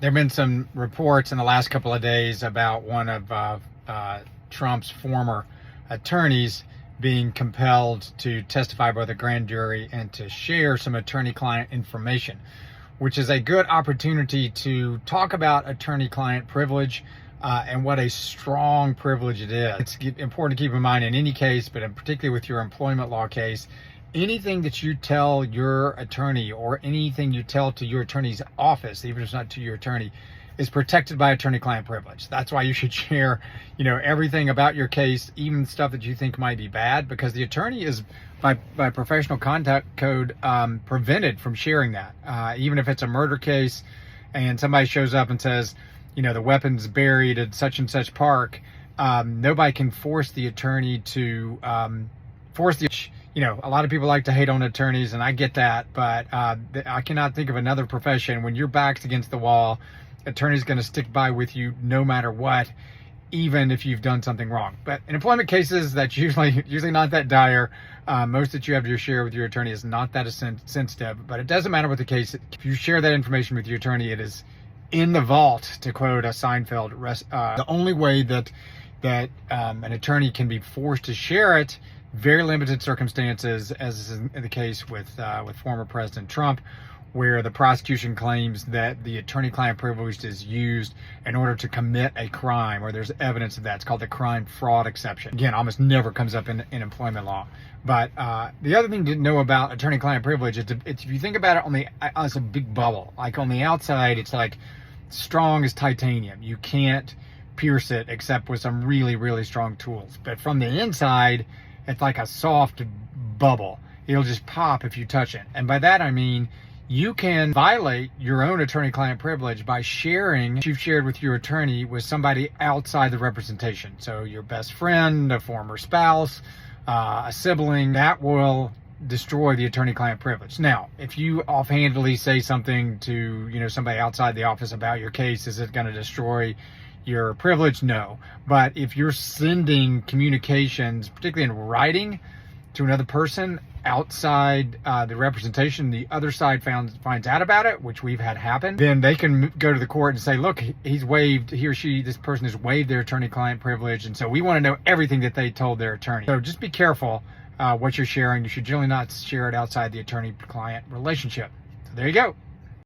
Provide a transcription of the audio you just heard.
There have been some reports in the last couple of days about one of Trump's former attorneys being compelled to testify by the grand jury and to share some attorney-client information, which is a good opportunity to talk about attorney-client privilege and what a strong privilege it is. It's important to keep in mind in any case, but in particularly with your employment law case, anything that you tell your attorney or anything you tell to your attorney's office, even if it's not to your attorney, is protected by attorney-client privilege. That's why you should share, everything about your case, even stuff that you think might be bad, because the attorney is, by professional conduct code, prevented from sharing that. Even if it's a murder case and somebody shows up and says, the weapon's buried at such and such park, nobody can force the attorney to a lot of people like to hate on attorneys, and I get that, but I cannot think of another profession when your back's against the wall, attorney's going to stick by with you no matter what, even if you've done something wrong. But in employment cases, that's usually not that dire. Most that you have to share with your attorney is not that sensitive, but it doesn't matter what the case. If you share that information with your attorney, it is in the vault, to quote a Seinfeld. The only way that an attorney can be forced to share it, very limited circumstances, as is in the case with former President Trump, where the prosecution claims that the attorney-client privilege is used in order to commit a crime, or there's evidence of that. It's called the crime fraud exception. Again, almost never comes up in employment law. But the other thing to know about attorney-client privilege is if you think about it as a big bubble. Like on the outside, it's like strong as titanium. You can't pierce it except with some really, really strong tools. But from the inside, it's like a soft bubble. It'll just pop if you touch it. And by that I mean you can violate your own attorney-client privilege by sharing what you've shared with your attorney with somebody outside the representation. So your best friend, a former spouse, a sibling. That will destroy the attorney-client privilege. Now, if you offhandedly say something to somebody outside the office about your case, is it going to destroy your privilege? No. But if you're sending communications, particularly in writing, to another person outside the representation, the other side finds out about it, which we've had happen, then they can go to the court and say, look, he or she, this person has waived their attorney-client privilege, and so we want to know everything that they told their attorney. So just be careful what you're sharing. You should generally not share it outside the attorney-client relationship. So there you go.